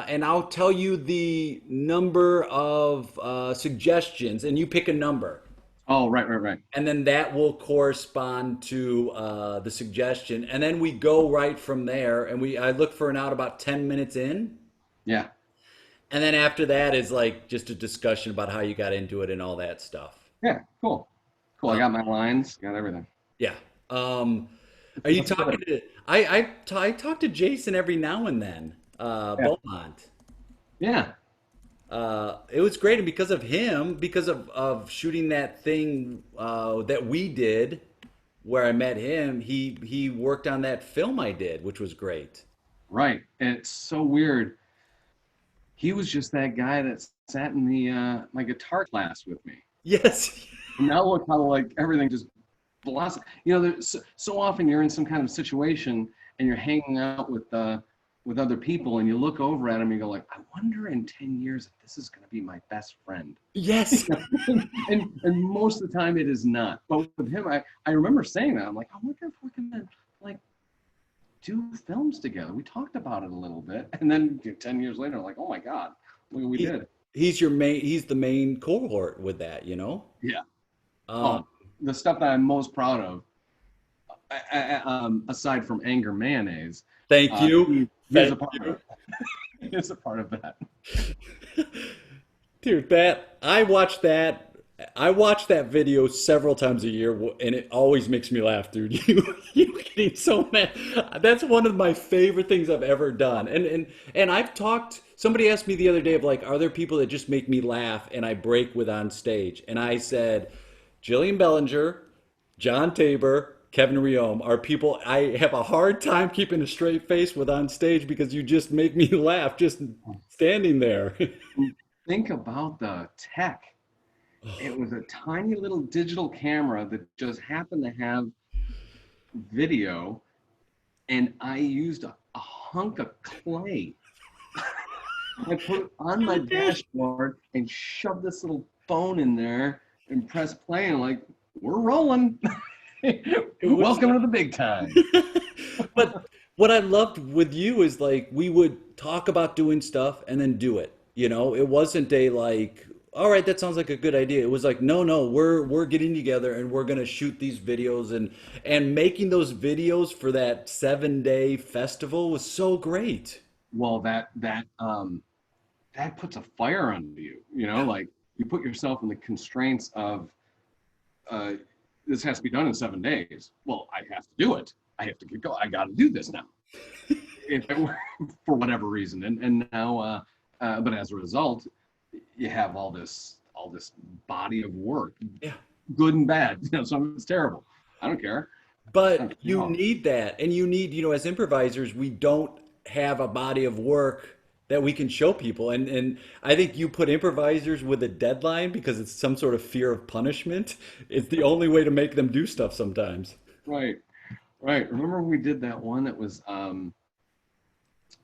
and I'll tell you the number of suggestions, and you pick a number. Oh, right, right, right. And then that will correspond to the suggestion, and then we go right from there. And I look for an out about 10 minutes in, Yeah. and then after that is like just a discussion about how you got into it and all that stuff. Yeah. Cool. Cool. I Uh, got my lines, got everything. yeah. Are you That's talking good. to? I talk to Jason every now and then. Yeah. Beaumont. Yeah. It was great, and because of him, because of shooting that thing that we did, where I met him, he worked on that film I did, which was great. Right. And it's so weird. He was just that guy that sat in the my guitar class with me. Yes. And now look how like everything just blossomed. You know, there's so often you're in some kind of situation and you're hanging out with other people and you look over at them and you go like, I wonder in 10 years if this is going to be my best friend. Yes. And most of the time it is not. But with him, I remember saying that. I'm like, I wonder if we're gonna like do films together. We talked about it a little bit, and then 10 years later, like, oh my God, look what we He, did. he's the main cohort with that, you know? Yeah. Um, Oh, the stuff that I'm most proud of, aside from anger mayonnaise, Thank you. he's a Thank part of you. it. He's a part of that. Dude, that I watch that video several times a year, and it always makes me laugh, dude. You getting so mad. That's one of my favorite things I've ever done. And I've talked. Somebody asked me the other day of like, are there people that just make me laugh and I break with on stage? And I said, Jillian Bellinger, John Tabor, Kevin Reome are people I have a hard time keeping a straight face with on stage because you just make me laugh just standing there. Think about the tech. It was a tiny little digital camera that just happened to have video, and I used a hunk of clay. I put it on my dashboard and shoved this little phone in there and pressed play, and like, we're rolling. It was, Welcome to the big time. but what I loved with you is like we would talk about doing stuff and then do it. You know, it wasn't a like, all right, that sounds like a good idea. It was like, no, no, we're getting together and we're gonna shoot these videos and making those videos for that 7 day festival was so great. Well, that puts a fire under you. You know, like you put yourself in the constraints of uh, this has to be done in 7 days. Well, I have to do it. I have to get going. I got to do this now. If it were, for whatever reason, and now, but as a result, you have all this body of work, Yeah. good and bad. You know, some of it's terrible. I don't care. I But don't you care. need that. And you need, as improvisers, we don't have a body of work that we can show people. And I think you put improvisers with a deadline because it's some sort of fear of punishment. It's the only way to make them do stuff sometimes. Right, right. Remember when we did that one that was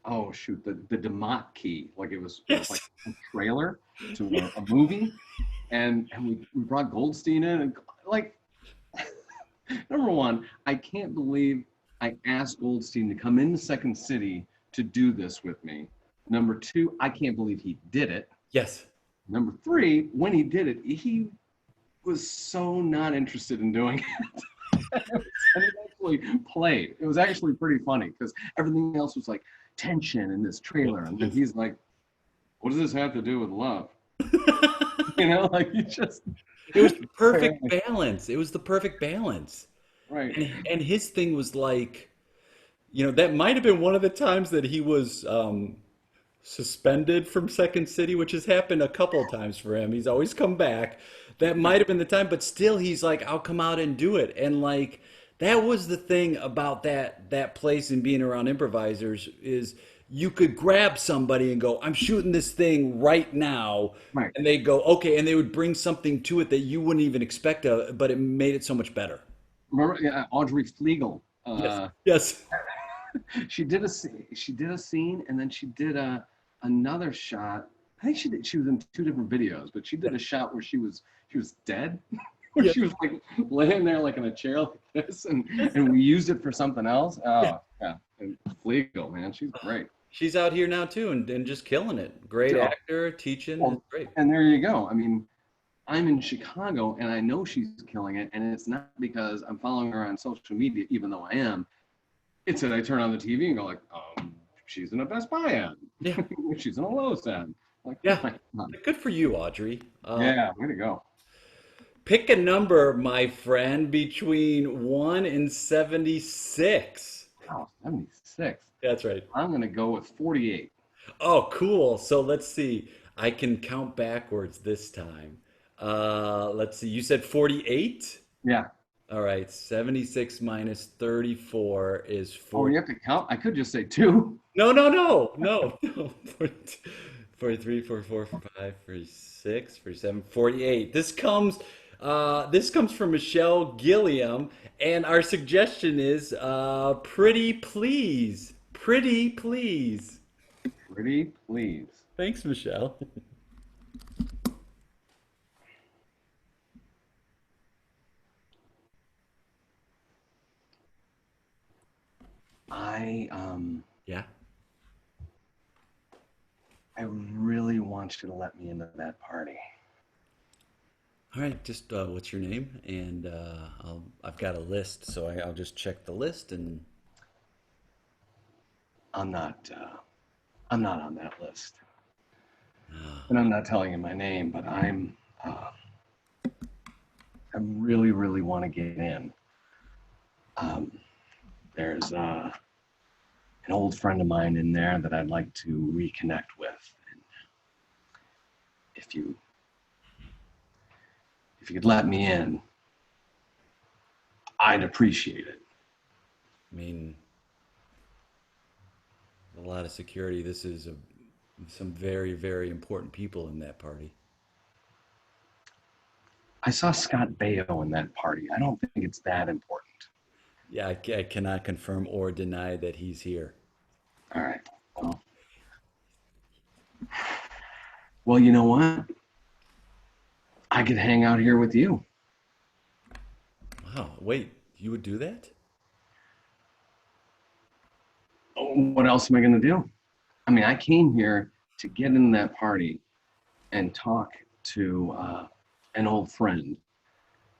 oh shoot, the deMaat key, like it was like Yes. a trailer to a movie, and we brought Goldstein in, and like number one, I can't believe I asked Goldstein to come into Second City to do this with me. Number two, I can't believe he did it. Yes. Number three, when he did it, he was so not interested in doing it. And it actually played. It was actually pretty funny because everything else was like tension in this trailer. And then he's like, what does this have to do with love? You know, like you just, It was the perfect balance. It was the perfect balance. right. And his thing was like, that might have been one of the times that he was suspended from Second City, which has happened a couple of times for him. He's always come back. That might have been the time, but still he's like, I'll come out and do it. And like that was the thing about that place and being around improvisers is you could grab somebody and go, I'm shooting this thing right now. Right. And they go, okay, and they would bring something to it that you wouldn't even expect, but it made it so much better. Remember Audrey Flegel? Yes. Yes. She did a scene, and then she did another shot. I think she was in two different videos, but she did a shot where she was dead, where Yes. she was like laying there like in a chair like this, and we used it for something else. Yeah. Oh yeah, and Flegel, man, she's great. she's out here now too, and just killing it. Great Oh, actor, teaching, it's well, great. and there you go. I mean, I'm in Chicago and I know she's killing it. And it's not because I'm following her on social media, even though I am. It's that I turn on the TV and go like, she's in a Best Buy ad. Yeah, She's in a Lowe's ad. Like, oh yeah. my God. Good for you, Audrey. Yeah, way to go. Pick a number, my friend, between 1 and 76. Wow, 76. That's right. I'm going to go with 48. Oh, cool. So let's see. I can count backwards this time. Let's see. You said 48? Yeah. All right. 76 minus 34 is Oh, you 40. have to count? I could just say two. No, no, no, no, no. 42, 43, 44, 45, 46, 47, 48. This comes from Michelle Gilliam, and our suggestion is pretty please. Pretty please. Pretty please. Thanks, Michelle. I um Yeah. I really want you to let me into that party. All right. Just what's your name? And I've got a list, so I'll just check the list and. I'm not I'm not on that list. And I'm not telling you my name, but I really, really want to get in. Um, there's an old friend of mine in there that I'd like to reconnect with. And if you if you could let me in, I'd appreciate it. I mean, a lot of security. This is some very, very important people in that party. I saw Scott Baio in that party. I don't think it's that important. Yeah, I cannot confirm or deny that he's here. All right. Well, well, you know what? I could hang out here with you. Wow, wait, you would do that? What else am I going to do? I mean, I came here to get in that party and talk to an old friend.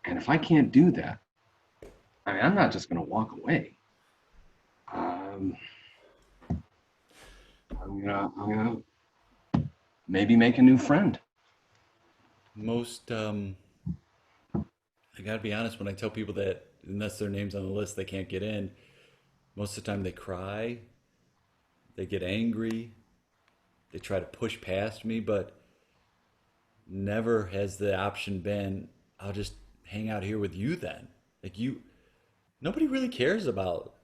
And if I can't do that, I mean, I'm not just going to walk away. Um, I'm gonna maybe make a new friend. Most, I gotta be honest, when I tell people that unless their name's on the list, they can't get in, most of the time they cry, they get angry, they try to push past me, but never has the option been, I'll just hang out here with you then. Like nobody really cares about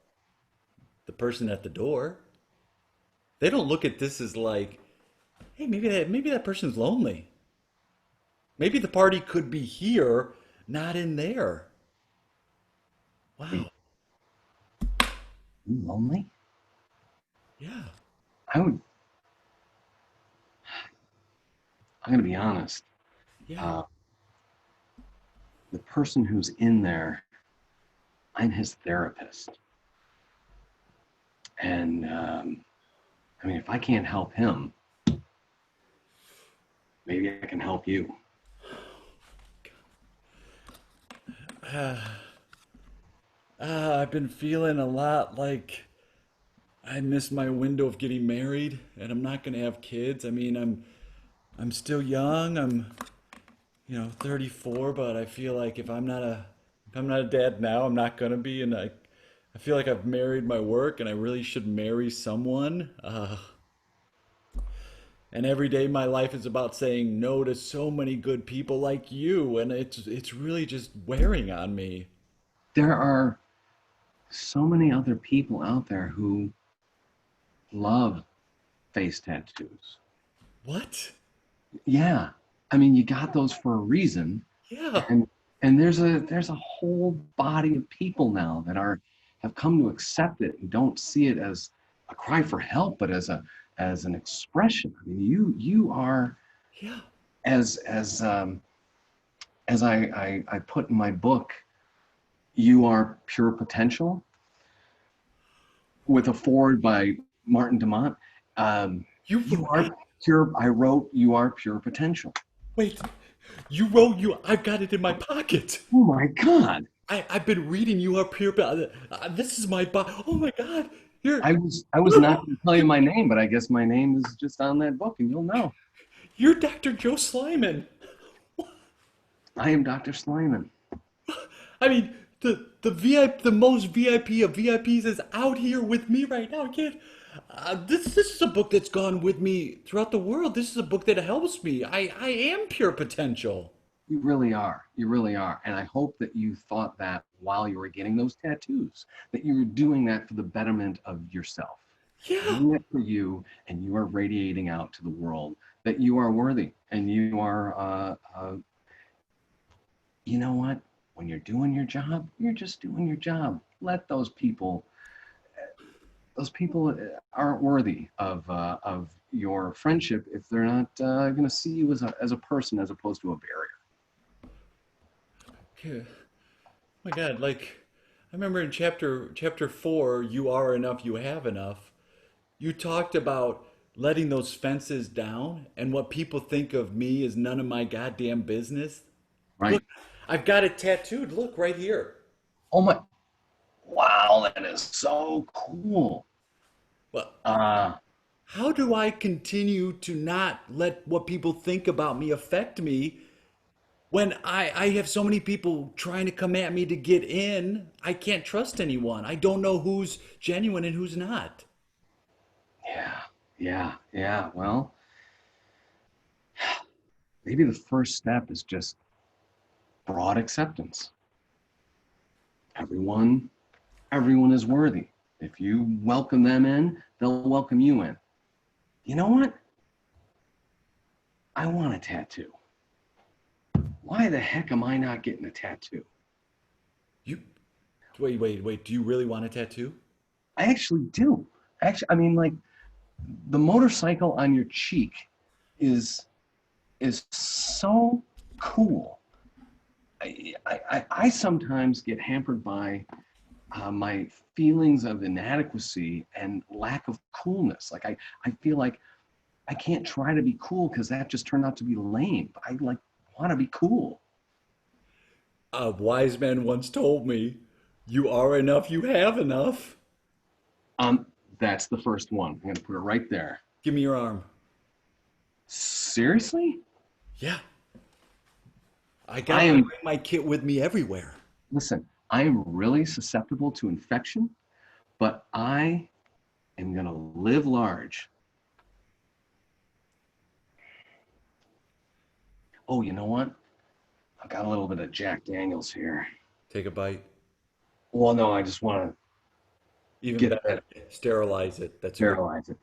the person at the door. They don't look at this as like, hey, maybe that person's lonely. Maybe the party could be here, not in there. Wait, Wow. you lonely? Yeah. I would. I'm gonna be honest. Yeah. Uh, the person who's in there, I'm his therapist, and I mean, if I can't help him, maybe I can help you. I've been feeling a lot like I missed my window of getting married, and I'm not gonna have kids. I mean, I'm still young. I'm 34, but I feel like if I'm not a dad now, I'm not gonna be, and I feel like I've married my work, and I really should marry someone. And every day my life is about saying no to so many good people like you, and it's really just wearing on me. There are so many other people out there who love face tattoos. What? Yeah, I mean, you got those for a reason, Yeah. and there's a whole body of people now that have come to accept it and don't see it as a cry for help, but as an expression. I mean, you are Yeah. as I put in my book, you are pure potential with a foreword by Martin deMaat. Um, You you wait, are pure. I wrote, "You are pure potential." wait. You wrote you. I've got it in my pocket. Oh my God. I've been reading you up here. This is my oh my God. You're I was not going to tell you my name, but I guess my name is just on that book, and you'll know. you're Dr. Joe Slyman. I am Dr. Slyman. I mean, the VIP, the most VIP of VIPs is out here with me right now, kid. This is a book that's gone with me throughout the world. This is a book that helps me. I am pure potential. You really are. You really are. And I hope that you thought that while you were getting those tattoos, that you were doing that for the betterment of yourself. Yeah. Doing it for you, and you are radiating out to the world that you are worthy, and you are, you know what? When you're doing your job, you're just doing your job. Let those people aren't worthy of your friendship if they're not going to see you as a person as opposed to a barrier. Yeah. Oh my God, like I remember in chapter 4, you are enough, you have enough. You talked about letting those fences down and what people think of me is none of my goddamn business. Look, Right? I've got it tattooed. Look right here. Oh my, wow, that is so cool. Well, Uh, how do I continue to not let what people think about me affect me when I have so many people trying to come at me to get in? I can't trust anyone. I don't know who's genuine and who's not. yeah, yeah. Well, maybe the first step is just broad acceptance. Everyone, everyone is worthy. If you welcome them in, they'll welcome you in. You know what? I want a tattoo. Why the heck am I not getting a tattoo? You wait. Do you really want a tattoo? I actually do. Actually, I mean, like the motorcycle on your cheek is so cool. I sometimes get hampered by my feelings of inadequacy and lack of coolness. Like I feel like I can't try to be cool because that just turned out to be lame. I like want to be cool. A wise man once told me, "You are enough, you have enough." Um, that's the first one. I'm gonna put it right there. Give me your arm. Seriously? Yeah, I I got I am. bring my kit with me everywhere. Listen, I am really susceptible to infection, but I am gonna live large. Oh, you know what? I've got a little bit of Jack Daniels here. Take a bite. Well, no, I just want to Even get better, that sterilize it. That's a good. sterilize it.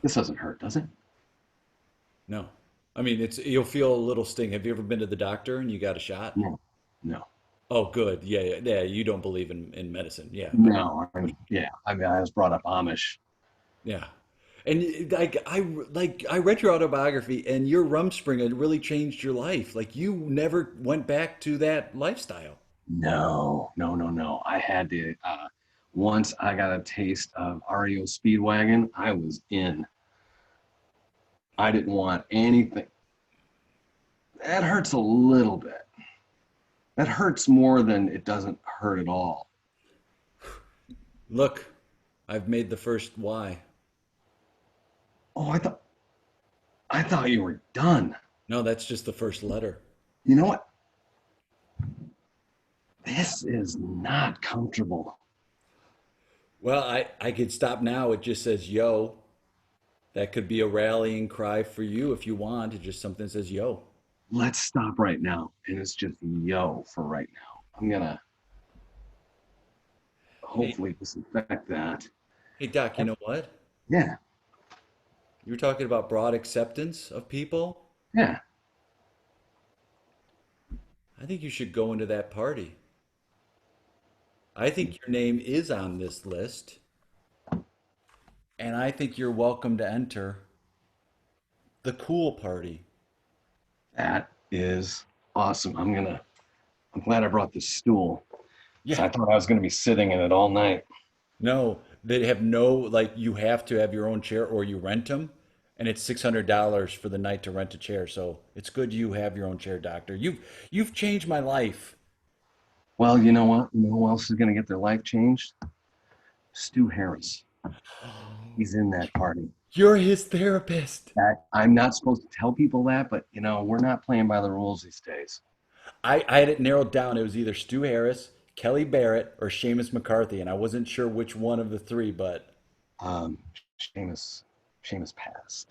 This doesn't hurt, does it? No. I mean, it's you'll feel a little sting. Have you ever been to the doctor and you got a shot? No, no, Oh, good. Yeah. You don't believe in medicine. Yeah, good. no. Yeah, I mean, I was brought up Amish. Yeah. And I read your autobiography and your Rumspringa had really changed your life. Like you never went back to that lifestyle. No, no, no, no. I had to. Once I got a taste of REO Speedwagon, I was in. I didn't want anything. That hurts a little bit. That hurts more than it doesn't hurt at all. Look, I've made the first Y. Oh, I thought you were done. No, that's just the first letter. You know what? This is not comfortable. Well, I could stop now. It just says yo. That could be a rallying cry for you if you want. It's just something that says yo. Let's stop right now. And it's just yo for right now. I'm gonna Hey, hopefully disinfect that. hey, Doc, you know what? Yeah, You were talking about broad acceptance of people. yeah. I think you should go into that party. I think your name is on this list, and I think you're welcome to enter the cool party. That is awesome. I'm glad I brought this stool. So Yeah, I thought I was gonna be sitting in it all night. no, that have no, like, you have to have your own chair or you rent them, and it's $600 for the night to rent a chair. So it's good you have your own chair, doctor. You've changed my life. Well, you know what? You know who else is going to get their life changed? Stu Harris. He's in that party. You're his therapist. That I'm not supposed to tell people that, but we're not playing by the rules these days. I had it narrowed down. It was either Stu Harris, Kelly Barrett, or Seamus McCarthy, and I wasn't sure which one of the three, but Um, Seamus, Seamus passed.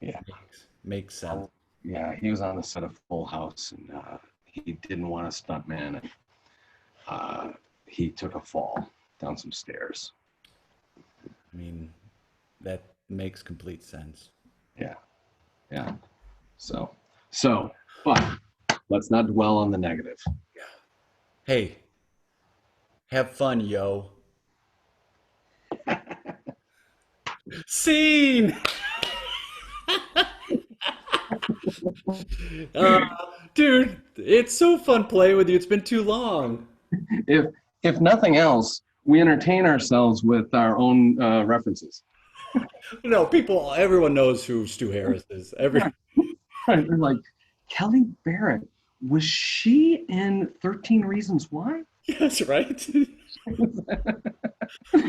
Yeah. makes sense. Yeah, he was on the set of Full House, and he didn't want a stuntman, and he took a fall down some stairs. I mean, that makes complete sense. Yeah, yeah. So, but let's not dwell on the negative. Hey, have fun, yo. Scene! Uh, dude, it's so fun playing with you. It's been too long. If if nothing else, we entertain ourselves with our own references. No, everyone knows who Stu Harris is. Right? They're like, Kelly Barrett, was she in 13 Reasons Why? Yes, right?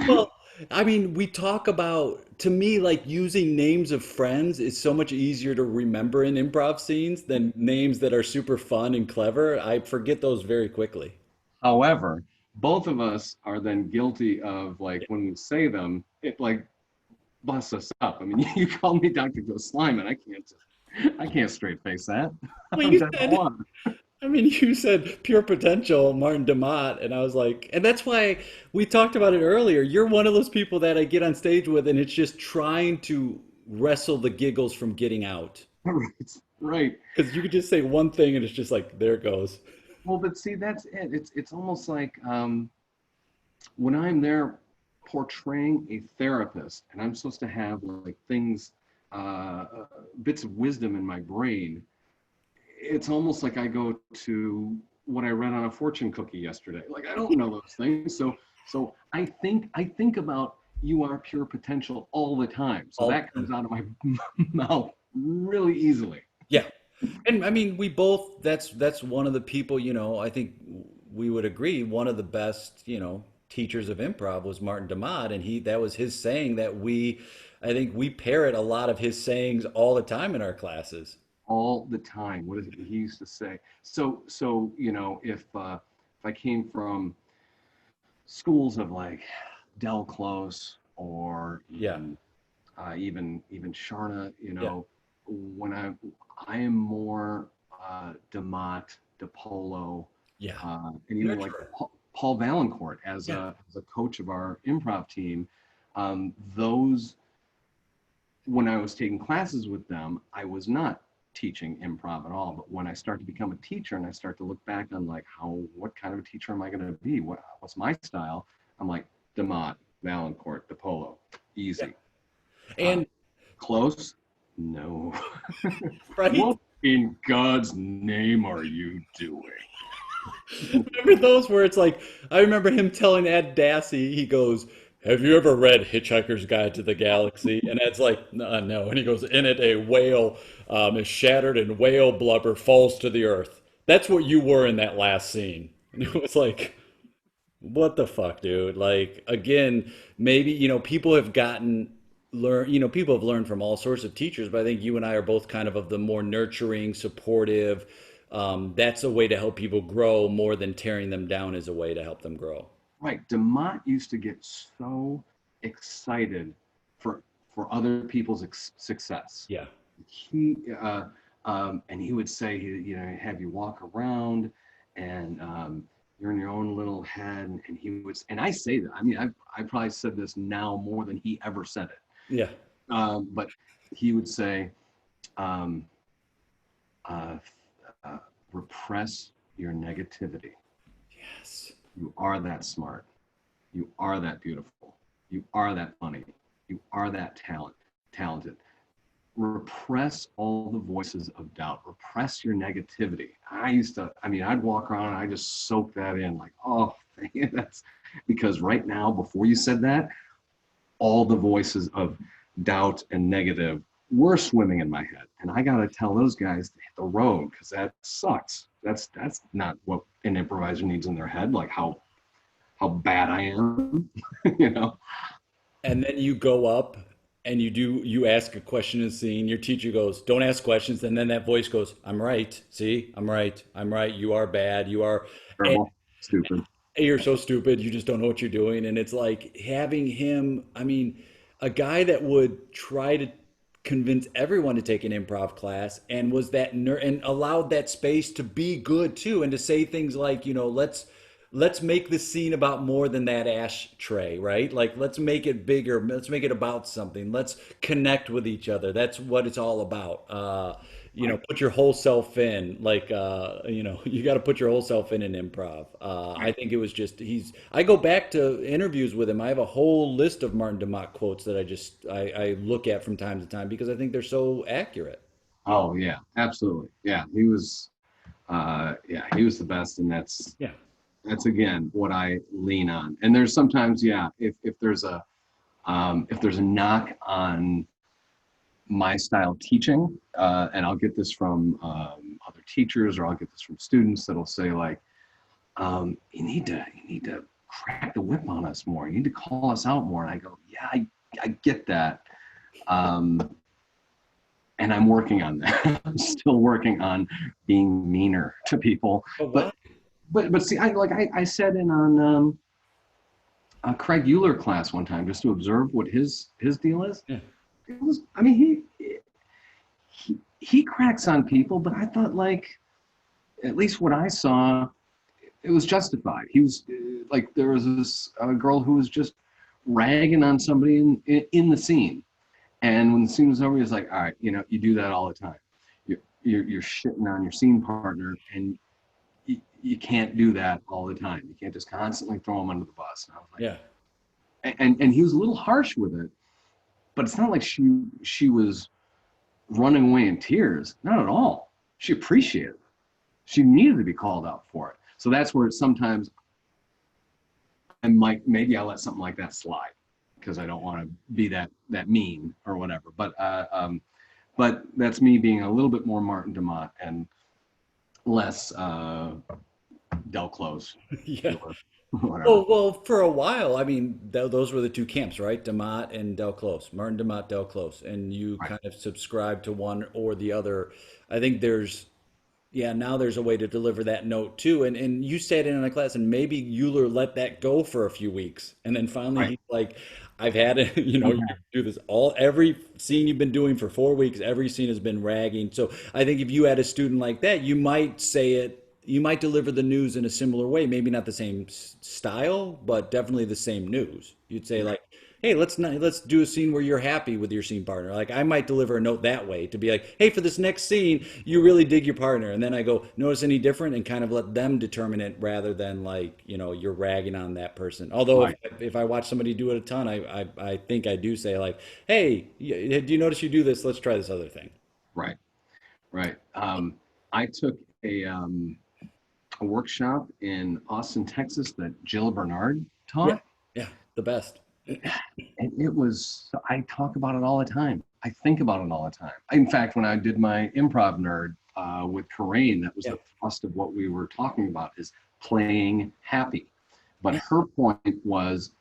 Well, I mean, we talk about, to me, like using names of friends is so much easier to remember in improv scenes than names that are super fun and clever. I forget those very quickly. However, both of us are then guilty of, like, when we say them, it like busts us up. I mean, you call me Dr. Ghost Sliman. I can't straight face that. Well, I'm down one. you said pure potential, Martin deMaat, and I was like, and that's why we talked about it earlier. You're one of those people that I get on stage with, and it's just trying to wrestle the giggles from getting out. Right, right. Because you could just say one thing, and it's just like, there it goes. Well, but see, that's it. It's almost like when I'm there portraying a therapist, and I'm supposed to have like things, bits of wisdom in my brain. It's almost like I go to what I read on a fortune cookie yesterday. Like, I don't know those things, so I think about you are pure potential all the time. So All, that comes out of my mouth really easily. yeah. And I mean, we both, that's one of the people, I think we would agree, one of the best, teachers of improv was Martin deMaat, and that was his saying that I think we parrot a lot of his sayings all the time in our classes. All the time. What is it he used to say? So if I came from schools of like Del Close or Yeah. even Sharna, Yeah. when I am more deMaat, DePolo, Yeah. and even like Nurturer. Paul Valancourt as Yeah. a coach of our improv team. Those when I was taking classes with them, I was not teaching improv at all. But when I start to become a teacher and I start to look back on like what kind of a teacher am I going to be? What's my style? I'm like deMaat, Valancourt, DePolo, Yeah. easy. Uh, And Close? No. right. What in God's name are you doing? Remember those where it's like, I remember him telling Ed Dassey, he goes, "Have you ever read Hitchhiker's Guide to the Galaxy?" And Ed's like, no. And he goes, "In it, a whale is shattered and whale blubber falls to the earth." That's what you were in that last scene. And it was like, what the fuck, dude? Like, again, maybe, people have people have learned from all sorts of teachers, but I think you and I are both kind of the more nurturing, supportive. That's a way to help people grow more than tearing them down is a way to help them grow. Right. deMaat used to get so excited for other people's success. Yeah. He and he would say, have you walk around and you're in your own little head. And he would, and I say that. I mean, I probably said this now more than he ever said it. Yeah. But he would say, um, uh, repress your negativity. Yes. You are that smart. You are that beautiful. You are that funny. You are that talented. Repress all the voices of doubt. Repress your negativity. I'd walk around and I just soak that in like, oh, That's because right now, before you said that, all the voices of doubt and negative were swimming in my head. And I got to tell those guys to hit the road because that sucks. That's not what an improviser needs in their head, like how bad I am, you know. And then you go up and you ask a question in the scene. Your teacher goes, "Don't ask questions." And then that voice goes, "I'm right. See, I'm right. I'm right. You are bad. You are." And Terrible, stupid. you're so stupid. You just don't know what you're doing. And it's like having him, I mean, a guy that would try to convince everyone to take an improv class and was that and allowed that space to be good too and to say things like, let's make the scene about more than that ashtray, right? Like let's make it bigger. Let's make it about something. Let's connect with each other. That's what it's all about. Right. Put your whole self in. Like, you got to put your whole self in improv. I Right. think it was just I go back to interviews with him. I have a whole list of Martin deMaat quotes that I look at from time to time because I think they're so accurate. Oh yeah, absolutely. Yeah, he was. Yeah, he was the best, and Yeah. that's again what I lean on. And there's sometimes, yeah, if there's a knock on my style teaching, and I'll get this from other teachers, or I'll get this from students that'll say like, you need to crack the whip on us more. You need to call us out more. And I go, yeah, I get that. Um, and I'm working on that. I'm still working on being meaner to people. Oh, wow. But but see, I said in on a Craig Euler class one time just to observe what his deal is. Yeah. It was, I mean, he cracks on people, but I thought like at least what I saw, it was justified. He was like there was this girl who was just ragging on somebody in the scene, and when the scene was over, he was like, "All right, you do that all the time. You're shitting on your scene partner, and you can't do that all the time. You can't just constantly throw him under the bus." And I was Yeah. like, and he was a little harsh with it, but it's not like she was running away in tears. Not at all. She appreciated it. She needed to be called out for it. So that's where sometimes I might maybe I'll let something like that slide because I don't want to be that mean or whatever. But that's me being a little bit more Martin deMaat and less Del Close, Yeah. or whatever. Well, for a while, I mean, those were the two camps, right? deMaat and Del Close, Martin deMaat, Del Close, and you Right. kind of subscribe to one or the other. I think yeah, now there's a way to deliver that note too. And you sat in on a class, and maybe Euler let that go for a few weeks, and then finally Right. he's like, "I've had it. You Okay. do this every scene you've been doing for 4 weeks. Every scene has been ragging." So I think if you had a student like that, you might say it. You might deliver the news in a similar way. Maybe not the same style, but definitely the same news. You'd say Right. like, "Hey, let's do a scene where you're happy with your scene partner." Like I might deliver a note that way to be like, "Hey, for this next scene, you really dig your partner." And then I go, "Notice any different?" and kind of let them determine it rather than like, you're ragging on that person. Although Right. if I watch somebody do it a ton, I think I do say like, "Hey, do you notice you do this? Let's try this other thing." Right. Right. I took a workshop in Austin, Texas that Jill Bernard Yeah. taught. Yeah, the best. And it was, I talk about it all the time. I think about it all the time. In fact, when I did my improv nerd with Corinne, that was Yeah. the thrust of what we were talking about is playing happy. But Yeah. her point was,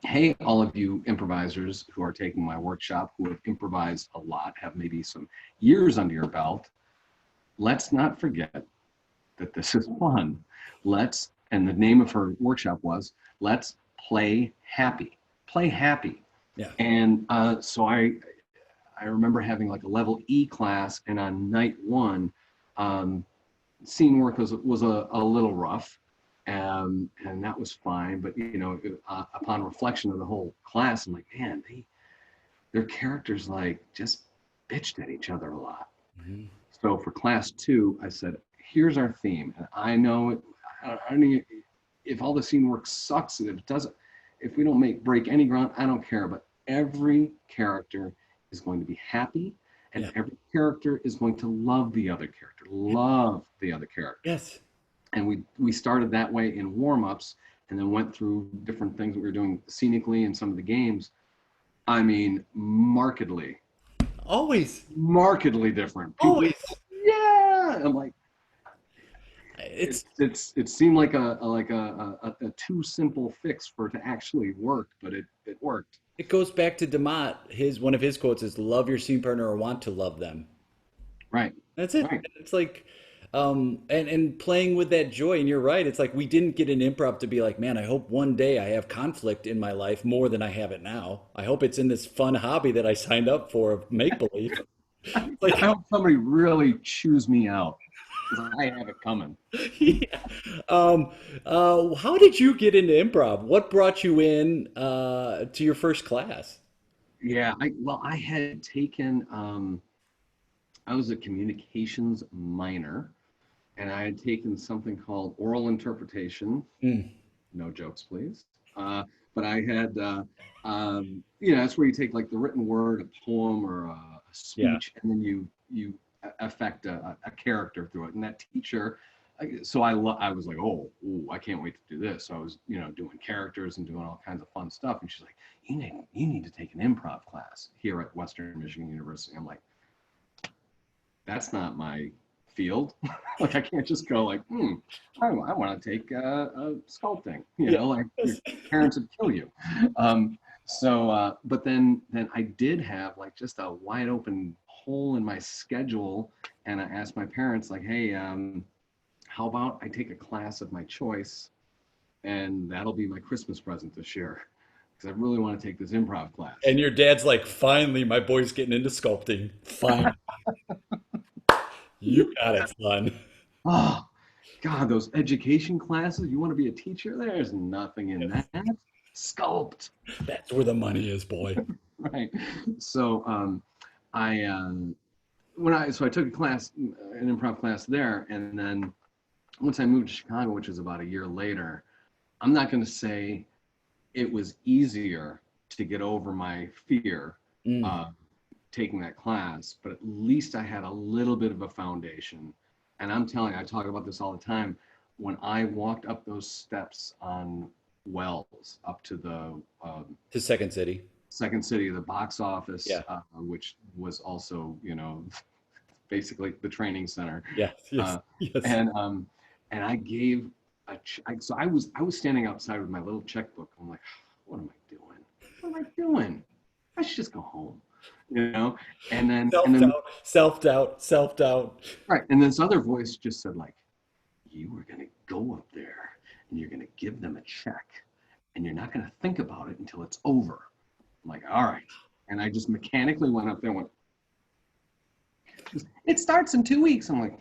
hey, all of you improvisers who are taking my workshop, who have improvised a lot, have maybe some years under your belt, let's not forget that this is fun. And the name of her workshop was, let's play happy. Play happy. Yeah. And so I remember having like a level E class, and on night one, um, scene work was a little rough, and that was fine. But upon reflection of the whole class, I'm like, man, their characters like just bitched at each other a lot. Mhm. So for class two, I said, here's our theme. And I know I mean, if all the scene work sucks and if we don't break any ground, I don't care. But every character is going to be happy, and Yeah. every character is going to love the other character, love the other character. Yes. And we started that way in warm-ups. and then went through different things that we were doing scenically in some of the games. I mean, Always, markedly different. People, always. yeah. I'm like, It's it seemed like a too simple fix for it to actually work, but it worked. it goes back to deMaat. His one of his quotes is "Love your scene partner or want to love them." Right, That's it. right. It's like, and playing with that joy. And you're right. It's like we didn't get an improv to be like, man, I hope one day I have conflict in my life more than I have it now. I hope it's in this fun hobby that I signed up for of make believe. I Like, hope somebody really chews me out because I have it coming. yeah. How did you get into improv? What brought you in to your first class? Yeah, I had taken I was a communications minor, and I had taken something called oral interpretation. Mm, No jokes, please. But I had, you know, that's where you take like the written word, a poem, or a yeah. speech, and then you affect a character through it. And that teacher, so I was like, oh, ooh, I can't wait to do this. So I was, you know, doing characters and doing all kinds of fun stuff. And she's like, you need to take an improv class here at Western Michigan University. I'm like, that's not my field. Like I can't just go like, I want to take sculpting. You Yeah. know, like your parents would kill you. But then I did have like just a wide open hole in my schedule, and I asked my parents like, hey, how about I take a class of my choice, and that'll be my Christmas present this year, because I really want to take this improv class. And your dad's like, finally, my boy's getting into sculpting. Fine. You got it, son. Oh, God, those education classes, you want to be a teacher? There's nothing in that. Sculpt, That's where the money is, boy. right? So I so I took a class, an improv class there, and then once I moved to Chicago, which was about a year later, I'm not going to say it was easier to get over my fear Mm. uh, taking that class, but at least I had a little bit of a foundation. And I'm telling you, I talk about this all the time. When I walked up those steps on Wells up to the To Second City. Second City, the box office, Yeah. which was also, you know, basically the training center, Yes. Yes. uh, Yes. and I gave so I was standing outside with my little checkbook. I'm like, what am I doing? What am I doing? I should just go home, you know. And then Self-doubt, self-doubt, self-doubt. right, and this other voice just said like, you are gonna go up there and you're gonna give them a check, and you're not gonna think about it until it's over. I'm like, all right. And I just mechanically went up there and went, it starts in 2 weeks. I'm like,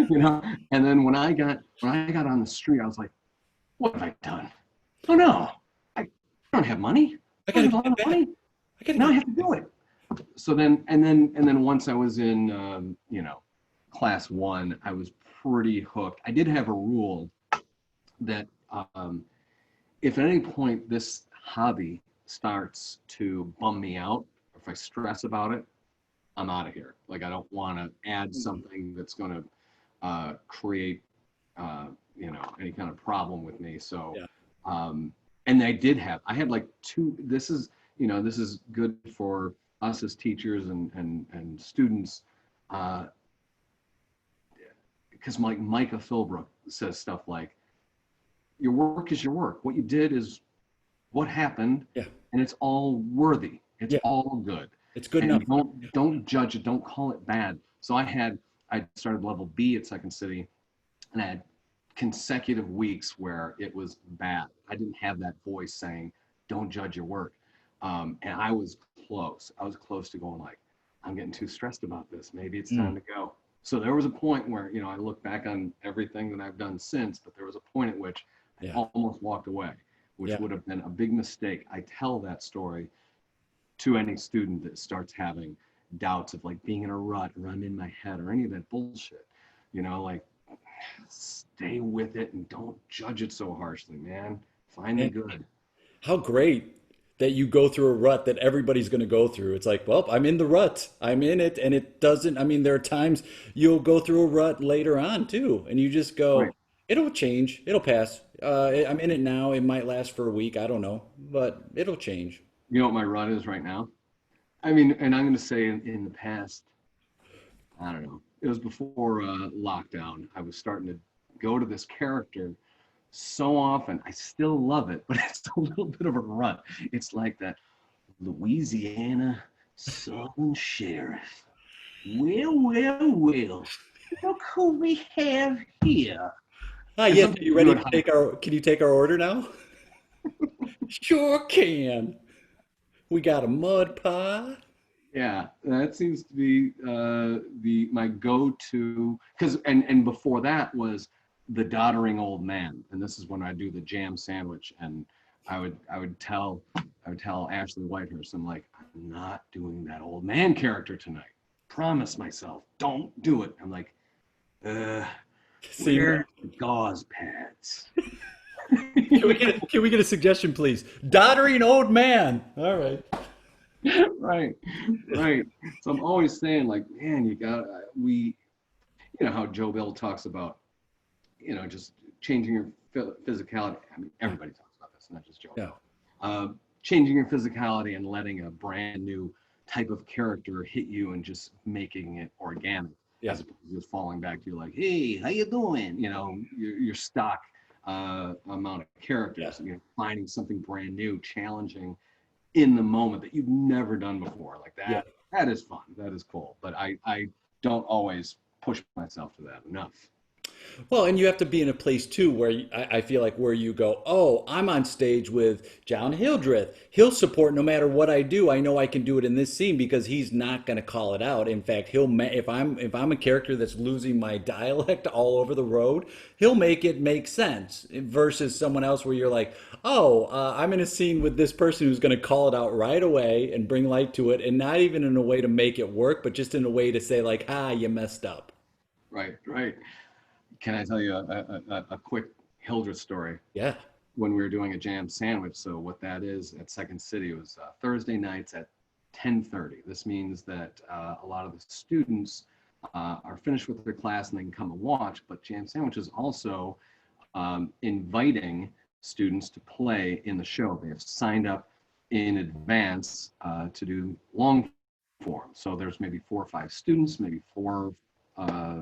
you know, and then when I got on the street, I was like, what have I done? Oh no, I don't have money. I I don't gotta have a lot get of back. money. I gotta Now I get have to do it. So then once I was in you know, class one, I was pretty hooked. I did have a rule that if at any point this hobby starts to bum me out, if I stress about it, I'm out of here. Like I don't want to add something that's going to create you know, any kind of problem with me. So yeah. and I had like two. This is, you know, this is good for us as teachers and students, because like Micah Philbrook says stuff like, your work is your work. What you did is what happened, Yeah. and it's all worthy. It's Yeah. all good. It's good enough. And don't judge it. Don't call it bad. So I started level B at Second City, and I had consecutive weeks where it was bad. I didn't have that voice saying, don't judge your work. And I was close. I was close to going like, I'm getting too stressed about this. Maybe it's time to go. So there was a point where, you know, I look back on everything that I've done since, but there was a point at which I Yeah. almost walked away, which Yeah. would have been a big mistake. I tell that story to any student that starts having doubts of like being in a rut or I'm in my head or any of that bullshit. You know, like stay with it and don't judge it so harshly, man. Find the And good. how great that you go through a rut that everybody's going to go through. It's like, well, I'm in the rut. I'm in it. And it doesn't, I mean, there are times you'll go through a rut later on too. And you just Right. go, It'll change. It'll pass. I'm in it now. It might last for a week. I don't know, but it'll change. You know what my rut is right now? I mean, and I'm going to say in the past, I don't know, it was before lockdown. I was starting to go to this character so often. I still love it, but it's a little bit of a rut. It's like that Louisiana Southern Sheriff. Well, well, well. Look who we have here. Ah, And yes. Are sometimes you you do ready it to high. take our? Can you take our order now? Sure can. We got a mud pie. Yeah, that seems to be the my go-to because and before that was the doddering old man, and this is when I do the jam sandwich, and I would tell Ashley Whitehurst, I'm like, I'm not doing that old man character tonight. Promise myself, don't do it. I'm like, uh, See, where are the gauze pads? can we get a suggestion, please? Doddering old man. All right. Right, right. So I'm always saying, like, man, you know how Joe Bill talks about, just changing your physicality. I mean, everybody talks about this, not just Joe Yeah. Bill. Changing your physicality and letting a brand new type of character hit you and just making it organic, Yeah. as opposed to just falling back to like, hey, how you doing? Your stock amount of Yeah. characters. Finding something brand new, challenging in the moment that you've never done before. Like Yeah. that is fun. That is cool. But I don't always push myself to that enough. Well, and you have to be in a place too where I feel like where you go, oh, I'm on stage with John Hildreth. He'll support no matter what I do. I know I can do it in this scene because he's not going to call it out. In fact, if I'm a character that's losing my dialect all over the road, he'll make it make sense. Versus someone else where you're like, oh, I'm in a scene with this person who's going to call it out right away and bring light to it, and not even in a way to make it work, but just in a way to say like, ah, you messed up. Right, right. Can I tell you a quick Hildreth story? Yeah. When we were doing a jam sandwich. So what that is at Second City was Thursday nights at 10:30. This means that a lot of the students are finished with their class and they can come and watch. But jam sandwich is also inviting students to play in the show. They have signed up in advance to do long form. So there's maybe 4 or 5 students, maybe four uh,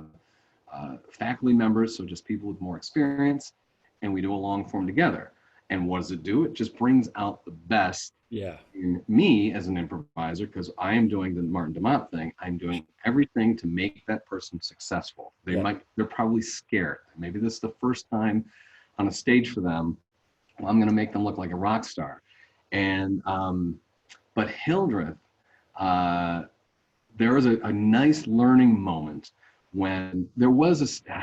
faculty members, so just people with more experience, and we do a long form together. And what does it do? It just brings out the best Yeah. in me as an improviser, because I am doing the Martin deMaat thing. I'm doing everything to make that person successful. Yeah. They're probably scared. Maybe this is the first time on a stage for them. Well, I'm going to make them look like a rock star. And but Hildreth, uh, there was a nice learning moment when there was a student,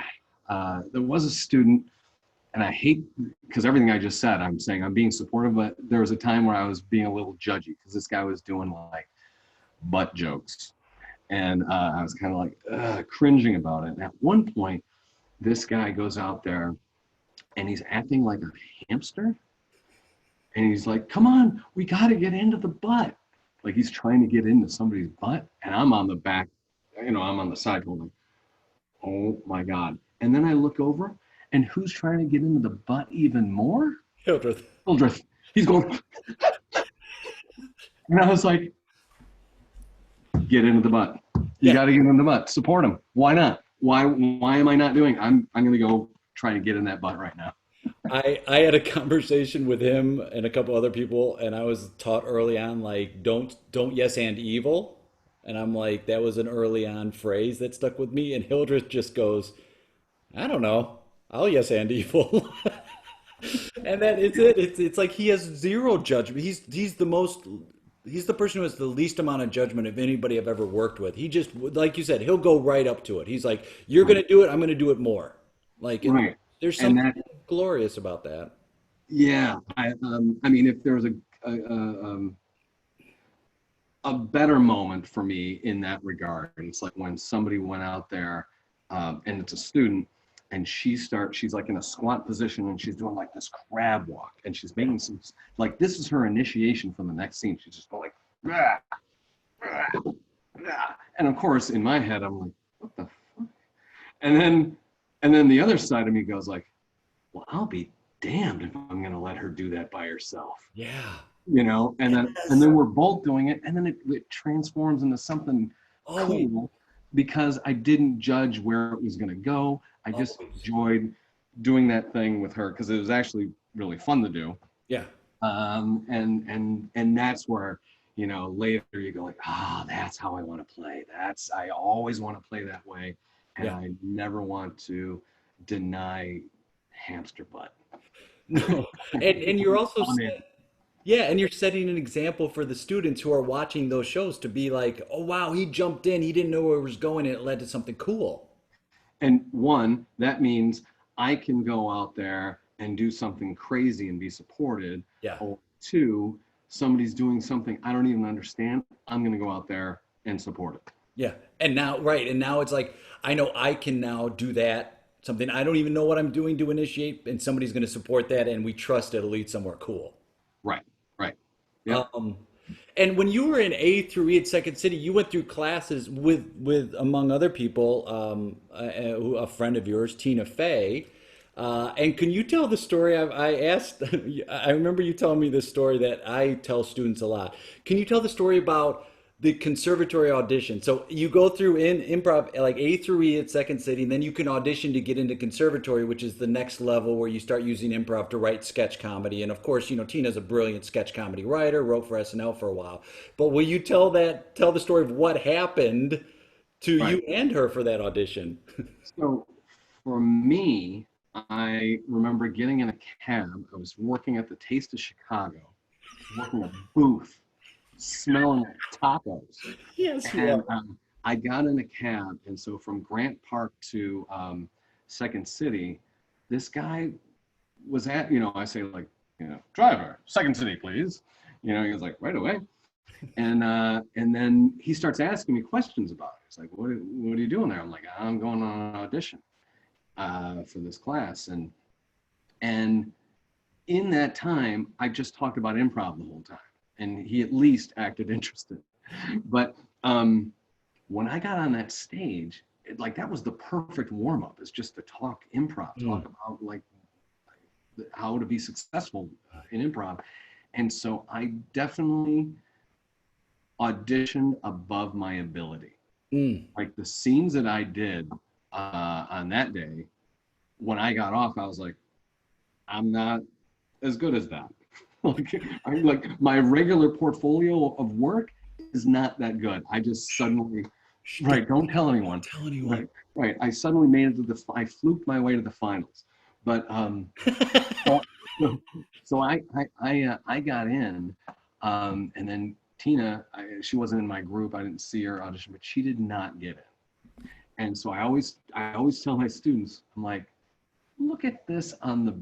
and I hate, because everything I just said, I'm saying I'm being supportive, but there was a time where I was being a little judgy because this guy was doing like butt jokes, and I was kind of like cringing about it. And at one point, this guy goes out there and he's acting like a hamster, and he's like, "Come on, we got to get into the butt." Like he's trying to get into somebody's butt, and I'm on the back, I'm on the side going, oh my God. And then I look over, and who's trying to get into the butt even more? Hildreth. Hildreth. He's going, and I was like, get into the butt. You Yeah. got to get into the butt. Support him. Why not? Why am I not doing? I'm going to go try to get in that butt right now. I had a conversation with him and a couple other people, and I was taught early on like don't yes and evil, and I'm like that was an early on phrase that stuck with me. And Hildreth just goes, I don't know, I'll yes and evil, and that is it. It's like he has zero judgment. He's the person who has the least amount of judgment of anybody I've ever worked with. He just like you said, he'll go right up to it. He's like, you're Right. gonna do it, I'm gonna do it more. Like, and Right. there's And something that, glorious about that. yeah. I mean, if there was a better moment for me in that regard. It's like when somebody went out there, and it's a student, and she's like in a squat position, and she's doing like this crab walk, and she's making some, like, this is her initiation for the next scene. She's just going like, "Rah, rah, rah." And of course, in my head, I'm like, what the fuck? And then And then the other side of me goes like, well, I'll be damned if I'm going to let her do that by herself. Yeah. And then we're both doing it, and then it transforms into something Always. cool because I didn't judge where it was going to go. I just Always. enjoyed doing that thing with her because it was actually really fun to do. Yeah. And that's where, later you go like, that's how I want to play. I always want to play that way, and Yeah. I never want to deny hamster butt. No. And you're also I'm in. yeah, and you're setting an example for the students who are watching those shows to be like, "Oh wow, he jumped in. He didn't know where it was going and it led to something cool." And one, that means I can go out there and do something crazy and be supported. Yeah. Or two, somebody's doing something I don't even understand. I'm going to go out there and support it. Yeah. And now, right. And now it's like, I know I can now do that, something I don't even know what I'm doing to initiate, and somebody's going to support that, and we trust it'll lead somewhere cool. Right, right. Yep. Um, and when you were in A through E at Second City, you went through classes with among other people, a friend of yours, Tina Fey. And can you tell the story? I asked, I remember you telling me this story that I tell students a lot. Can you tell the story about the conservatory audition? So you go through in improv like A through E at Second City, and then you can audition to get into conservatory, which is the next level where you start using improv to write sketch comedy. And of course, Tina's a brilliant sketch comedy writer, wrote for SNL for a while. But will you tell the story of what happened to Right. you and her for that audition? So for me, I remember getting in a cab. I was working at the Taste of Chicago, working a booth, smelling like tacos. Yes, you And are. I got in a cab. And so from Grant Park to Second City, this guy was I say like, driver, Second City, please. He was like, right away. And then he starts asking me questions about it. He's like, what are you doing there? I'm like, I'm going on an audition for this class. And in that time, I just talked about improv the whole time. And he at least acted interested. But when I got on that stage, that was the perfect warm up. Is just to talk improv, talk Mm. about like how to be successful in improv. And so I definitely auditioned above my ability. Mm. Like the scenes that I did on that day, when I got off, I was like, I'm not as good as that. like my regular portfolio of work is not that good. I just suddenly, Shh, right, don't tell anyone. tell anyone. Right, right. I suddenly made it to I fluked my way to the finals. But so, so I got in, and then Tina, she wasn't in my group. I didn't see her audition, but she did not get in. And so I always tell my students, I'm like, look at this on the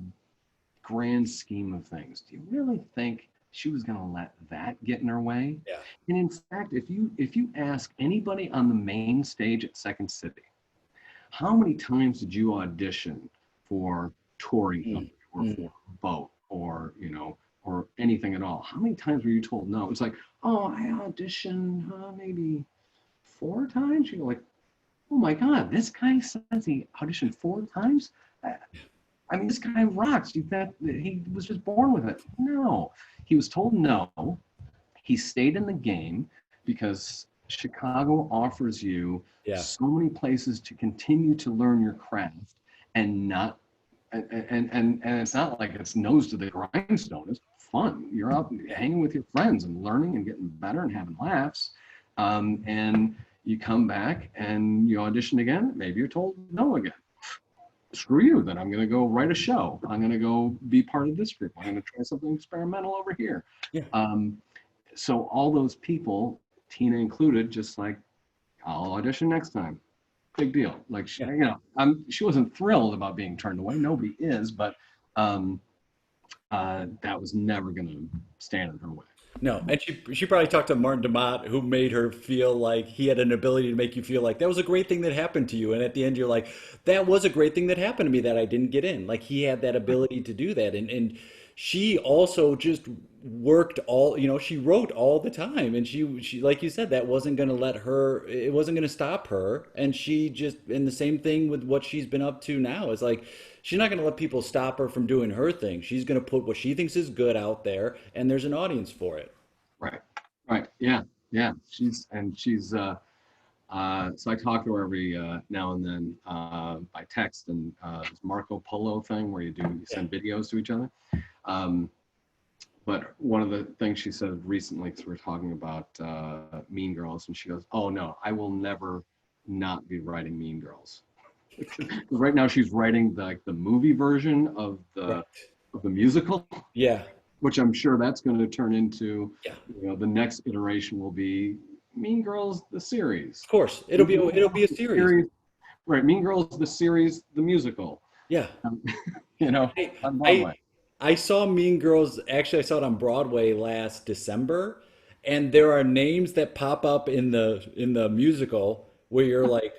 grand scheme of things. Do you really think she was going to let that get in her way? Yeah. And in fact, if you ask anybody on the main stage at Second City, how many times did you audition for touring Mm. company or Mm. for a boat or or anything at all? How many times were you told no? It's like, oh, I auditioned maybe 4 times. You're like, oh my God, this guy says he auditioned 4 times. I mean, this guy rocks. You thought that he was just born with it? No, he was told no. He stayed in the game because Chicago offers you Yeah. so many places to continue to learn your craft and not and it's not like it's nose to the grindstone. It's fun. You're out hanging with your friends and learning and getting better and having laughs. And you come back and you audition again. Maybe you're told no again. Screw you. Then I'm going to go write a show. I'm going to go be part of this group. I'm going to try something experimental over here. Yeah. So all those people, Tina included, just like, I'll audition next time. Big deal. Like, Yeah. she wasn't thrilled about being turned away. Nobody is, but that was never going to stand in her way. No, and she probably talked to Martin deMaat, who made her feel like he had an ability to make you feel like that was a great thing that happened to you. And at the end, you're like, that was a great thing that happened to me that I didn't get in. Like he had that ability to do that, and she also just worked all, she wrote all the time, and she like you said, that wasn't going to let her, it wasn't going to stop her, and she just, and the same thing with what she's been up to now is like she's not going to let people stop her from doing her thing. She's going to put what she thinks is good out there, and there's an audience for it. Right. Right. Yeah. Yeah. So I talk to her every now and then by text, and this Marco Polo thing where you Yeah. send videos to each other. Um, but one of the things she said recently, because we were talking about Mean Girls, and she goes, "Oh no, I will never not be writing Mean Girls." Right now, she's writing the movie version of Right. the musical, Yeah. which I'm sure that's going to turn into, Yeah. the next iteration will be Mean Girls the series. Of course. Mean It'll be Girls a the series. series, right? Mean Girls the series, the musical, Yeah. um, you know, I, on I Broadway. I saw Mean Girls. Actually, I saw it on Broadway last December, and there are names that pop up in the musical where you're like,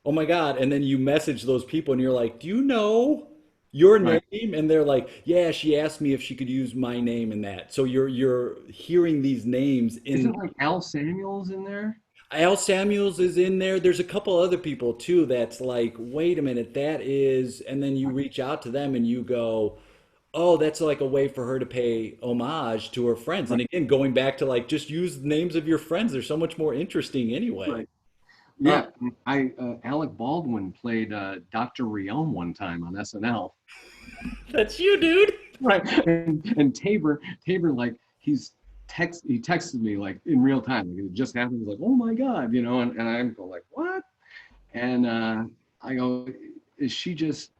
"Oh my God!" And then you message those people, and you're like, "Do you know your Right? name?" And they're like, "Yeah, she asked me if she could use my name in that." So you're hearing these names in. Isn't like Al Samuels in there? Al Samuels is in there. There's a couple other people too that's like, wait a minute, that is, and then you reach out to them and you go, oh, that's like a way for her to pay homage to her friends. And Right. again, going back to like just use names of your friends. They're so much more interesting anyway. Right. Uh, Yeah. I Alec Baldwin played Dr. Reome one time on SNL. that's you, dude. Right. And Tabor, like he texted me like in real time. Like it just happened. He's like, oh my God, and I go like, what? And I go, is she just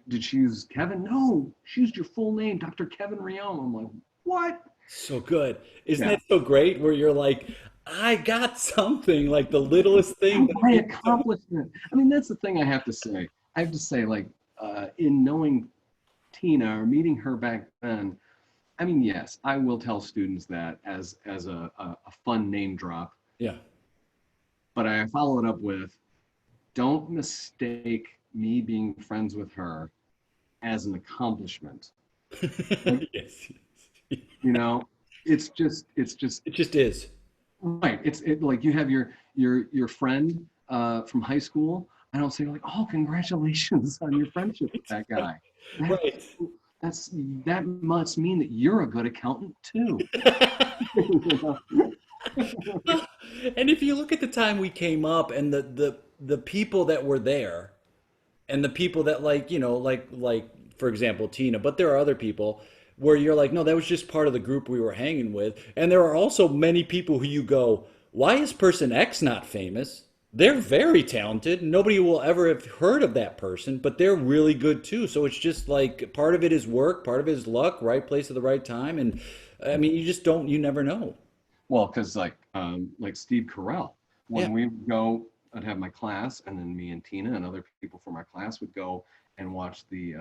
did she use Kevin? No, she used your full name, Dr. Kevin Reome. I'm like, what? So good. Isn't Yeah. that so great where you're like, I got something, like the littlest thing that My people don't. accomplishment. I mean, that's the thing I have to say. I have to say, like, in knowing Tina or meeting her back then, I mean, yes, I will tell students that as a fun name drop, Yeah. but I follow it up with, don't mistake me being friends with her as an accomplishment. Like, Yes. you know, it's just It just is. right. It like you have your friend from high school. I don't say like, oh, congratulations on your friendship with that guy. That Right. that's that must mean that you're a good accountant too. And if you look at the time we came up and the people that were there and the people that like, like for example, Tina, but there are other people where you're like, no, that was just part of the group we were hanging with. And there are also many people who you go, why is person X not famous? They're very talented. Nobody will ever have heard of that person, but they're really good too. So it's just like part of it is work, part of it is luck, right place at the right time. And I mean, you just don't, you never know. Well, because like Steve Carell, Yeah. when we would go, I'd have my class, and then me and Tina and other people from our class would go and watch the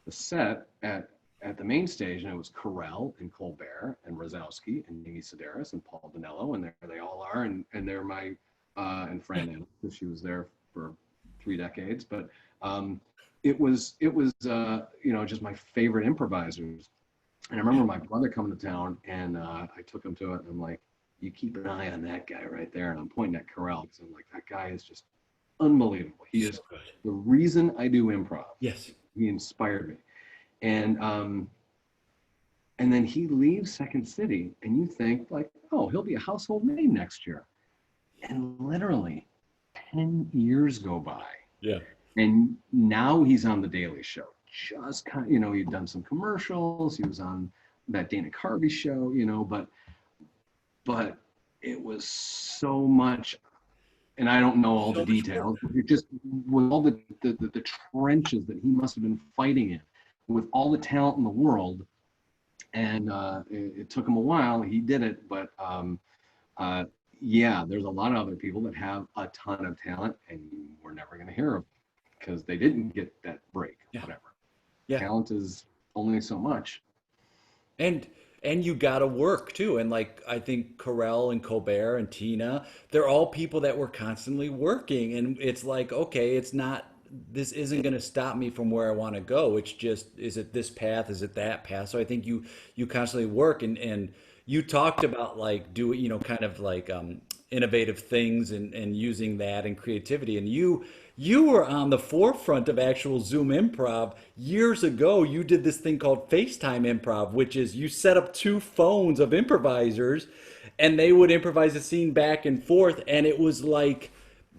set at the main stage, and it was Carell and Colbert and Rosowski and Amy Sedaris and Paul Danello, and there they all are, and they're my and Fran Ann, because she was there for 3 decades, but it was just my favorite improvisers. And I remember my brother coming to town, and I took him to it, and I'm like, you keep an eye on that guy right there. And I'm pointing at Carell because I'm like, that guy is just unbelievable. He So is good. the reason I do improv. Yes. He inspired me. And and then he leaves Second City, and you think like, oh, he'll be a household name next year. And literally 10 years go by. Yeah. And now he's on the Daily Show. Just kind of, he'd done some commercials. He was on that Dana Carvey show, but it was so much, and I don't know all the So much work. details. It just with all the trenches that he must have been fighting in, with all the talent in the world, and it took him a while. He did it, but uh, yeah, there's a lot of other people that have a ton of talent, and we're never going to hear of them because they didn't get that break. Yeah. Whatever. Yeah. Talent is only so much. And and you gotta work too. And like I think Carell and Colbert and Tina, they're all people that were constantly working. And it's like, okay, it's not this isn't going to stop me from where I want to go. It's just, is it this path? Is it that path? So I think you constantly work, and you talked about like kind of like innovative things, and using that and creativity. And you were on the forefront of actual Zoom improv years ago. You did this thing called Facetime Improv, which is you set up two phones of improvisers, and they would improvise a scene back and forth, and it was like,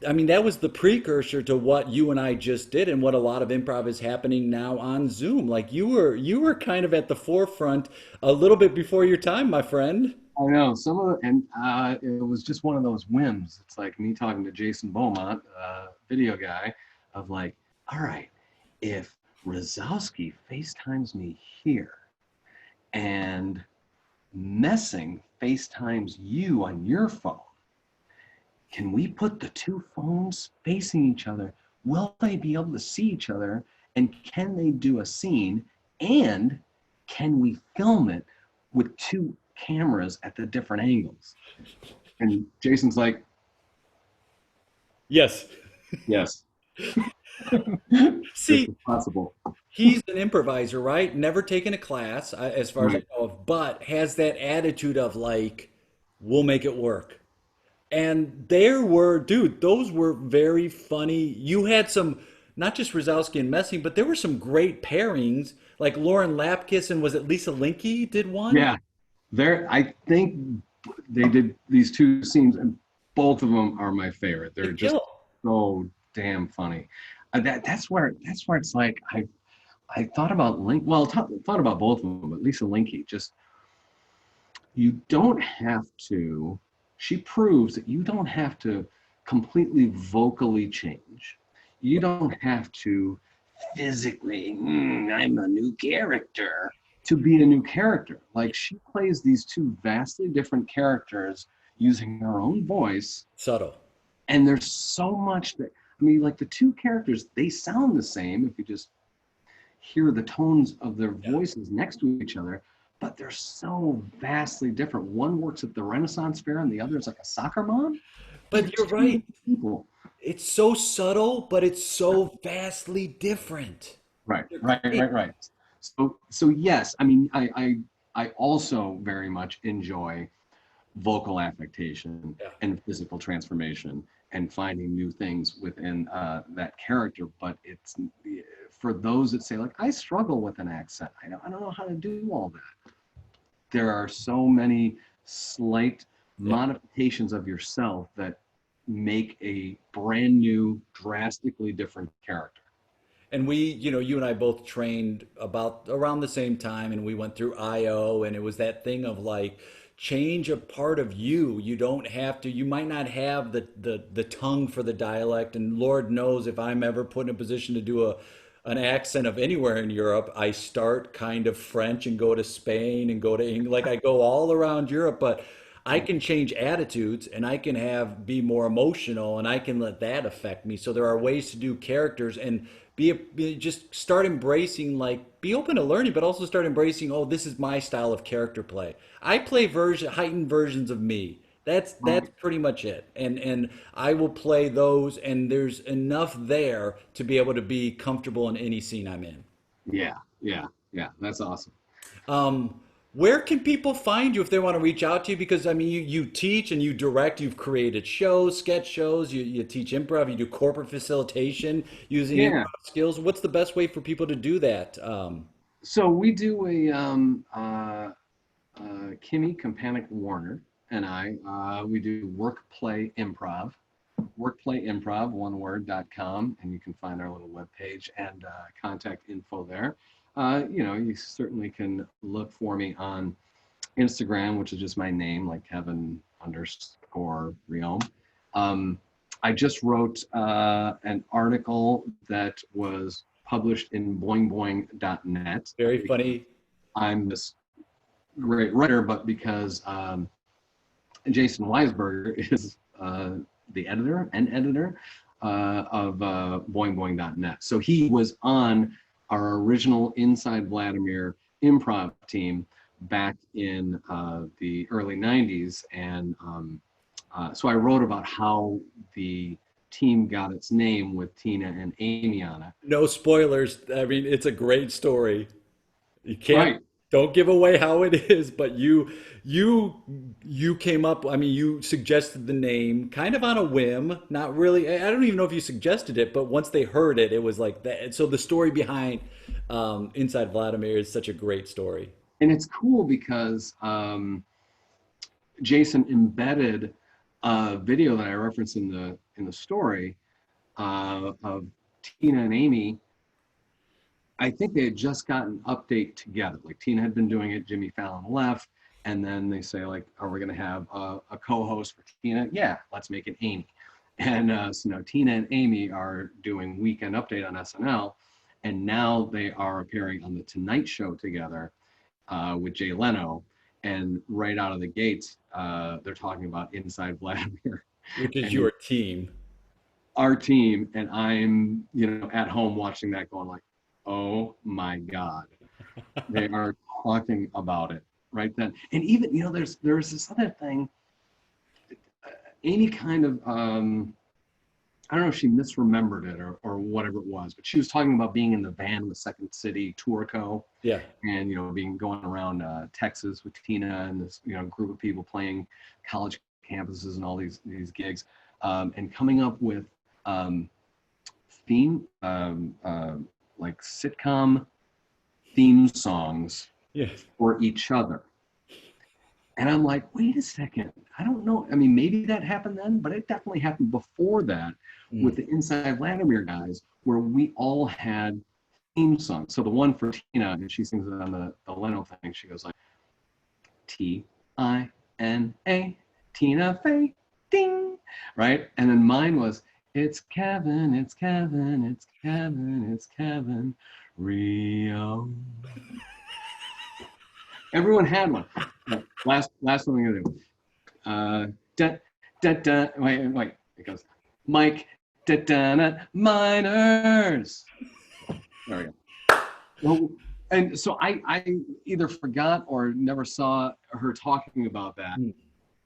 I mean, that was the precursor to what you and I just did, and what a lot of improv is happening now on Zoom. Like you were kind of at the forefront a little bit before your time, my friend. I know some of the, and it was just one of those whims. It's like me talking to Jason Beaumont, video guy, of like, all right, if Rosowski FaceTimes me here and Messing FaceTimes you on your phone, can we put the two phones facing each other? Will they be able to see each other? And can they do a scene? And can we film it with two cameras at the different angles? And Jason's like, Yes. yes, this See, is possible. he's an improviser, right? Never taken a class, as far as I Right. know of, but has that attitude of like, we'll make it work. And there were, dude, those were very funny. You had some, not just Rosowski and Messing, but there were some great pairings. Like Lauren Lapkus, and was it Lisa Linky did one? Yeah, there. I think they did these two scenes, and both of them are my favorite. They They're just kill. so damn funny. That's where it's like I thought about thought about both of them, but Lisa Linky, just, you don't have to, she proves that you don't have to completely vocally change. You don't have to physically, I'm a new character, to be a new character. Like, she plays these two vastly different characters using her own voice, Subtle. and there's so much that, I mean, like, the two characters, they sound the same if you just hear the tones of their Yeah. voices next to each other, but they're so vastly different. One works at the Renaissance Fair and the other is like a soccer mom. They're But you're two right. different people. It's so subtle, but it's so vastly different. Right, They're right, great. right, right. So yes, I mean, I also very much enjoy vocal affectation Yeah. and physical transformation and finding new things within that character. But it's for those that say, like, I struggle with an accent. I don't know how to do all that. There are so many slight Yeah. modifications of yourself that make a brand new, drastically different character. And we, you and I both trained about around the same time, and we went through IO, and it was that thing of like, change a part of you. You don't have to, you might not have the tongue for the dialect, and Lord knows if I'm ever put in a position to do an accent of anywhere in Europe, I start kind of French and go to Spain and go to England, like I go all around Europe, but I can change attitudes, and I can be more emotional, and I can let that affect me. So there are ways to do characters, and just start embracing, like, be open to learning, but also start embracing, oh, this is my style of character play. I play heightened versions of me. That's pretty much it. And I will play those, and there's enough there to be able to be comfortable in any scene I'm in. Yeah, yeah, yeah. That's awesome. Um, where can people find you if they want to reach out to you? Because I mean, you teach and you direct, you've created shows, sketch shows, you teach improv, you do corporate facilitation using Yeah. improv skills. What's the best way for people to do that? So we do Kimmy Kampanik Warner and we do work, play, improv, one word.com, and you can find our little webpage and contact info there. You certainly can look for me on Instagram, which is just my name, like Kevin_Reome. I just wrote an article that was published in boingboing.net. Very funny. I'm this great writer, but because Jason Weisberger is the editor of boingboing.net. So he was on our original Inside Vladimir improv team back in the early 90s. And so I wrote about how the team got its name with Tina and Amy on it. No spoilers. I mean, it's a great story. You can't Right. don't give away how it is, but you you came up, I mean, you suggested the name kind of on a whim, not really. I don't even know if you suggested it, but once they heard it, it was like that. So the story behind Inside Vladimir is such a great story. And it's cool because Jason embedded a video that I referenced in the story of Tina and Amy. I think they had just gotten an update together. Like Tina had been doing it, Jimmy Fallon left, and then they say like, "Are we going to have a co-host for Tina?" Yeah, let's make it Amy. And so now Tina and Amy are doing Weekend Update on SNL, and now they are appearing on the Tonight Show together with Jay Leno. And right out of the gates, they're talking about Inside Vladimir. Which is And your team. our team, and I'm, at home watching that going like, oh my God, they are talking about it right then. And even, there's this other thing, Amy kind of, I don't know if she misremembered it or whatever it was, but she was talking about being in the van with Second City Tour Co. Yeah. And, going around Texas with Tina and this, group of people playing college campuses and all these gigs, and coming up with theme, like sitcom theme songs Yeah. for each other. And I'm like, wait a second. I don't know. I mean, maybe that happened then, but it definitely happened before that with the Inside Vladimir guys, where we all had theme songs. So the one for Tina, and she sings it on the Leno thing, she goes like, Tina, Tina Fey, ding, right? And then mine was, it's Kevin, it's Kevin, it's Kevin, it's Kevin Reome. Everyone had one. Last one I'm gonna do. Wait. It goes, Mike, minors. There we go. Well, and so I either forgot or never saw her talking about that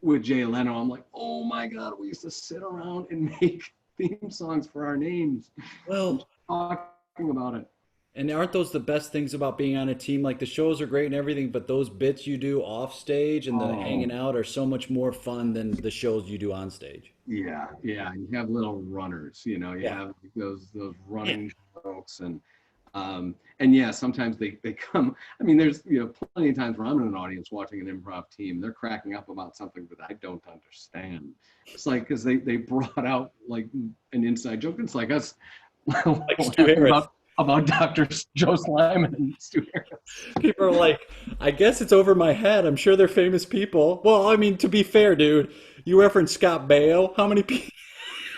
with Jay Leno. I'm like, oh my God, we used to sit around and make theme songs for our names. Well, Talking about it. and aren't those the best things about being on a team? Like the shows are great and everything, but those bits you do off stage and the hanging out are so much more fun than the shows you do on stage. Yeah. You have little runners, you Yeah. have those running jokes and yeah, sometimes they come. I mean, there's plenty of times where I'm in an audience watching an improv team, they're cracking up about something that I don't understand. It's like because they brought out like an inside joke. It's like us Like Stu Harris. about Dr. Joe Slyman and Stu Harris. People are like, I guess it's over my head. I'm sure they're famous people. Well, I mean, to be fair, dude, you referenced Scott Baio. How many people?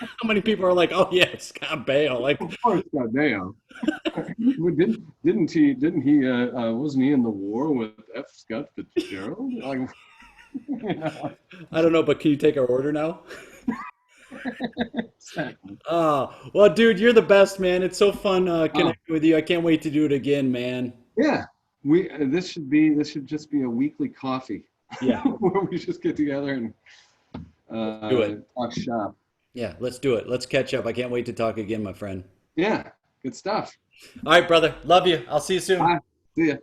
How many people are like, oh yeah, Scott Baio? Like, Of course, goddamn. Didn't he? Wasn't he in the war with F. Scott Fitzgerald? Like, I don't know, but can you take our order now? Exactly. Well, dude, you're the best, man. It's so fun connecting with you. I can't wait to do it again, man. Yeah, this should just be a weekly coffee. Yeah. Where we just get together and Do it. talk shop. Yeah, let's do it. Let's catch up. I can't wait to talk again, my friend. Yeah, good stuff. All right, brother. Love you. I'll see you soon. Bye. See ya.